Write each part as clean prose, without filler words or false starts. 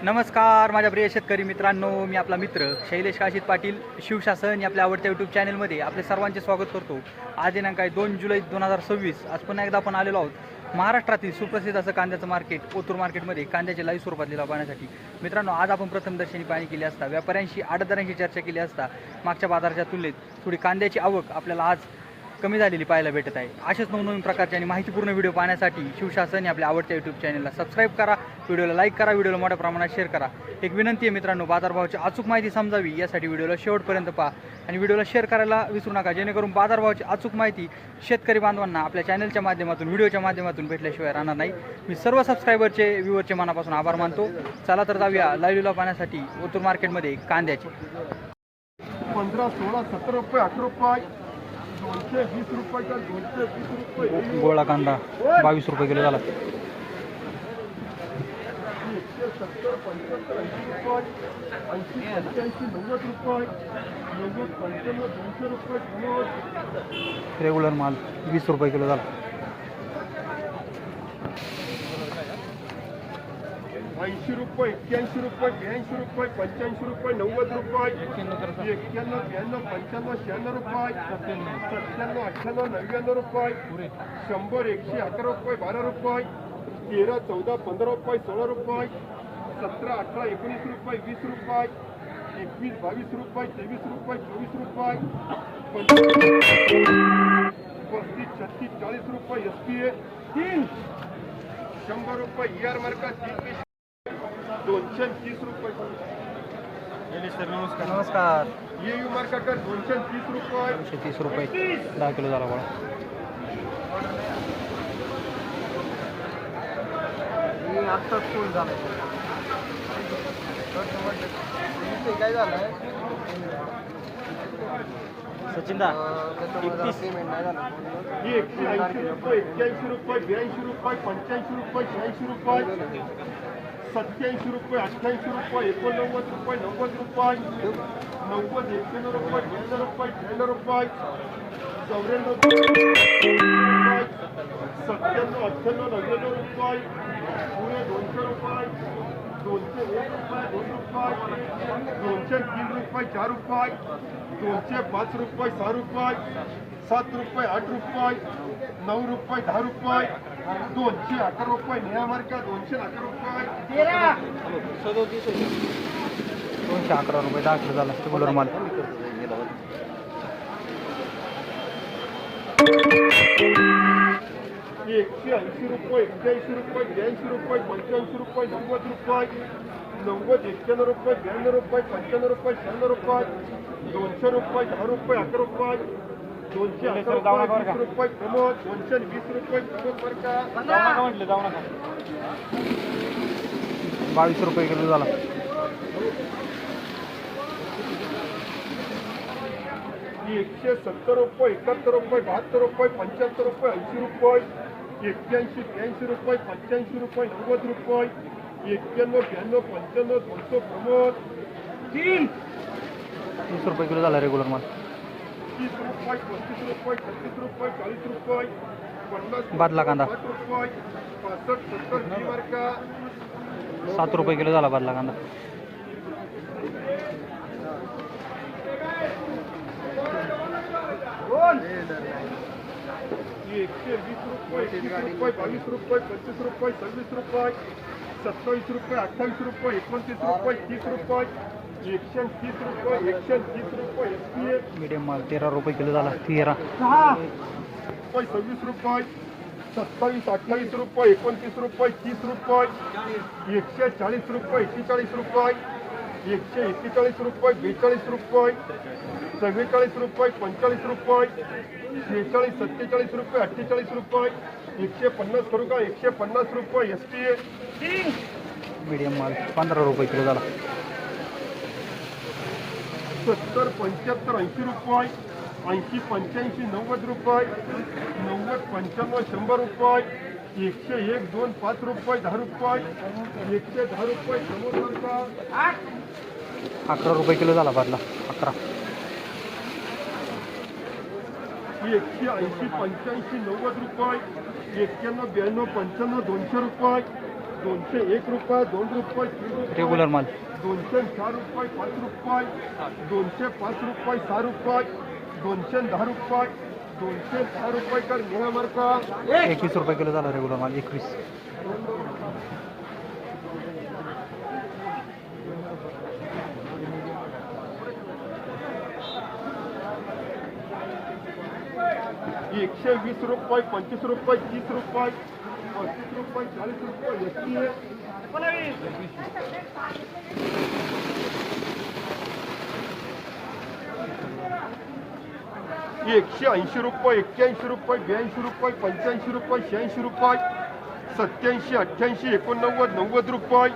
नमस्कार माझ्या प्रिय शेतकरी मित्रांनो, मी आपला मित्र शैलेश काशीत पाटील शिवशासन या आपल्या आवडत्या यूट्यूब चॅनलमध्ये आपले सर्वांचे स्वागत करतो। आज दिनांक आहे 2 जुलै 2026। आज पुन्हा एकदा आपण आलेलो आहोत महाराष्ट्रातील सुप्रसिद्ध असं कांद्याचं मार्केट ओतूर मार्केटमध्ये कांद्याचे लाईव्ह स्वरूपात लिलाव पाहण्यासाठी। मित्रांनो, आज आपण प्रथमदर्शनी पाहणी केली असता व्यापाऱ्यांशी आडतदारांशी चर्चा केली असता मागच्या बाजाराच्या तुलनेत थोडी कांद्याची आवक आपल्याला आज कमी झालेली पाहायला भेटत आहे। अशाच नवनवीन प्रकारचे आणि माहितीपूर्ण व्हिडिओ पाहण्यासाठी शिवशासन या आपल्या आवडत्या यूट्यूब चॅनलला सबस्क्राईब करा, व्हिडिओला लाईक करा, व्हिडिओला मोठ्या प्रमाणात शेअर करा। एक विनंती आहे मित्रांनो, बाजारभावाची अचूक माहिती समजावी यासाठी व्हिडिओला शेवटपर्यंत पहा आणि व्हिडिओला शेअर करायला विसरू नका, जेणेकरून बाजारभावाची अचूक माहिती शेतकरी बांधवांना आपल्या चॅनलच्या माध्यमातून व्हिडिओच्या माध्यमातून भेटल्याशिवाय राहणार नाही। मी सर्व सबस्क्रायबरचे व्ह्यूअरचे मनापासून आभार मानतो। चला तर जाऊया लाईव्ह लिलाव पाहण्यासाठी ओतूर मार्केटमध्ये कांद्याचे 15, 16, 17 रुपये, 18 रुपये, 220 रुपये का 220 रुपये। गोळा कांदा 22 रुपये किलो झाला। 170, 75, 80 रुपये, 80, 85, 90 रुपये, 90, 95, 200 रुपये। रेग्युलर माल 20 रुपये किलो झाला। 80 रुपये, 81 रुपये, 82 रुपये, 85 रुपये, 90 रुपये, 91, 92, 95, 96 रुपये, 97, 98, 99 रुपये, 100, 111 रुपये, 12 रुपये, 13, 14, 15 रुपये, 16 रुपये, 17, 18, 19 रुपये, 20 रुपये, 21, 22 रुपये, 23 रुपये, 24 रुपये, 35, 36, 40 रुपये, SPA 3, 100 रुपये, ER मार्का 30, 230 रुपये। सर नमस्कार। नमस्कार। EU मार्का कर 230 रुपये, 230 रुपये 10 किलो झाला गोळा। आता फुल झालं काय झालं सचिनदा 31 180 रुपये, 81 रुपये, 82 रुपये, 85 रुपये, 86 रुपये, 87 रुपये, 88 रुपये, 89 रुपये, 90 रुपये, 90, 91 रुपये, 92 रुपये, 93 रुपये, 94 रुपये, 97, 98, 99 रुपये, पुणे 200 रुपये, 201 रुपये, 2 रुपये, 203 रुपये, 4 रुपये, 205 रुपये, 6 रुपये, 7 रुपये, 8 रुपये, 9 रुपये, 10 रुपये, 211 रुपये, निळा मार्का 211 रुपये, 211 रुपये 10 किलो झाला रेग्युलर माल। 180 रुपये, 81 रुपये, 82 रुपये, 85 रुपये, 90 रुपये, 90, 91 रुपये, 92 रुपये, 95 रुपये, 96 रुपये, 200 रुपये, 10 रुपये, 11 रुपये, 211 रुपये, 20 रुपये प्रमोद, 220 रुपये प्रमोद मार्का म्हटलं जाऊ नका। 22 रुपये किलो झाला। 170 रुपये, 71 रुपये, 72 रुपये, 75 रुपये, 80 रुपये, 81, 82 रुपये, 85 रुपये, 90 रुपये, 91, 92, 95, 200 प्रमोद 3, 30 रुपये किलो झाला रेग्युलर माल। 30 रुपये, 35 रुपये, 36 रुपये, 40 रुपये, 50 बादला कांदा 60 रुपये, 65, 70 जी मार्का 7 रुपये किलो झाला बादला कांदा। 120 रुपये, 21 रुपये, 22 रुपये, 25 रुपये, 26 रुपये, 27 रुपये, 28 रुपये, 29 रुपये, 30 रुपये, 130 रुपये, 130 रुपये, SPA मीडियम माल 13 रुपये किलो झाला। 13 रुपये, 26 रुपये, 27, 28 रुपये, 29 रुपये, 30 रुपये, 140 रुपये, 41 रुपये, 141 रुपये, 42 रुपये, 44 रुपये, 45 रुपये, 46, 47 रुपये, 48 रुपये, 150 करू का 150 रुपये, SPA मीडियम माल 15 रुपये किलो झाला। 70, 75, 80 रुपये, 80, 85, 90 रुपये, 90, 95, 100 रुपये, 101, 2, 5 रुपये, 10 रुपये, 110 रुपये, 11 रुपये किलो झाला बादला। 11 180, 85, 90 रुपये, 91, 92, 95, 200 रुपये, 201 रुपये 2 रुपये 3 रुपये रेग्युलर माल 204 रुपये 5 रुपये 205 रुपये 6 रुपये 210 रुपये 210 रुपये कर निळा मार्का 21 रुपये किलो झाला रेग्युलर माल 21. एकशे 20 रुपये 25 रुपये 30 रुपये 35 रुपये 40 रुपये 180 रुपये 81 रुपये 82 रुपये 85 रुपये 86 रुपये 87 88 89 90 रुपये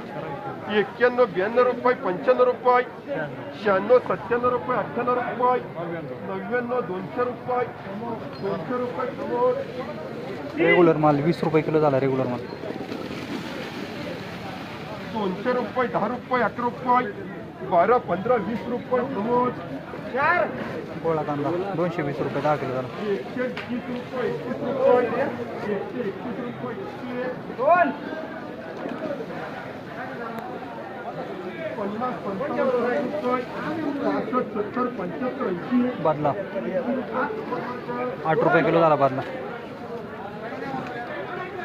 91 92 रुपये 95 रुपये 96 97 रुपये 98 रुपये 99 200 रुपये 200 रुपये समोर रेग्युलर माल 20 रुपये किलो झाला रेग्युलर माल 200 रुपये 10 रुपये 8 रुपये 12 15 20 रुपये समोर गोळा कांदा 220 रुपये 10 किलो झाला 130 रुपये 31 रुपये 131 रुपये 2 50 55 रुपये 65 70 75 80 बादला 8 रुपये किलो झाला बादला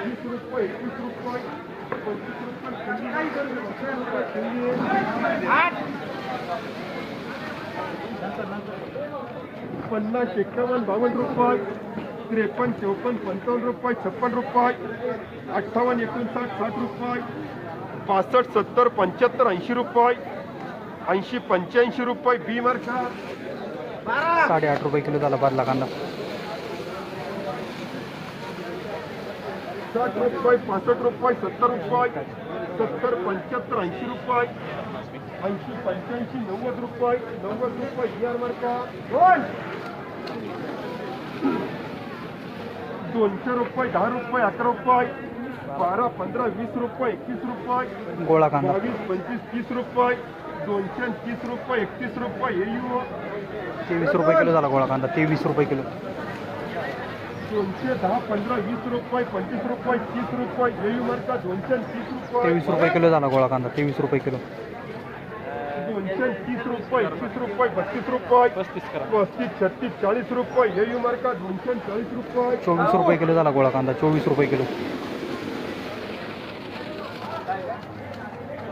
20 रुपये 21 रुपये 25 50 51 52 रुपये 53 54 55 रुपये 56 रुपये 58 59 60 रुपये 65 70 75 80 रुपये 80 85 रुपये बी मार्का 8.5 रुपये किलो झाला बादला कांदा 60 रुपये 65 रुपये 70 रुपये 70 75 80 रुपये 80 85 90 रुपये 90 रुपये बिहार मार्का 200 रुपये 10 रुपये 11 रुपये 12 15 20 रुपये 21 रुपये गोळा कांदा 22 25 30 रुपये 230 रुपये 31 रुपये एयू 23 रुपये किलो झाला गोळा कांदा 23 रुपये किलो 210 15 20 रुपये 25 रुपये 30 रुपये एयू मार्का 230 रुपये 23 रुपये किलो झाला गोळा कांदा 23 रुपये किलो 230 रुपये 31 रुपये 32 रुपये 35 36 40 रुपये एयू मार्का 240 रुपये 24 रुपये किलो झाला गोळा कांदा 24 रुपये किलो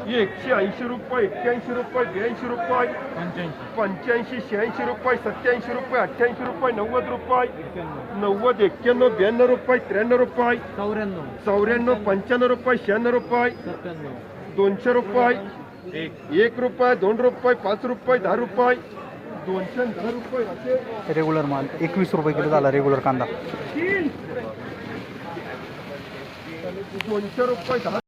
180 रुपये 81 रुपये 82 रुपये 85 86 रुपये 87 रुपये 88 रुपये 90 रुपये 90 91 92 रुपये 93 रुपये 94 95 रुपये 96 रुपये 200 रुपये 1 रुपये 2 रुपये 5 रुपये 10 रुपये 210 रुपये असे रेग्युलर माल 21 रुपये किलो झाला रेग्युलर कांदा 200 रुपये 10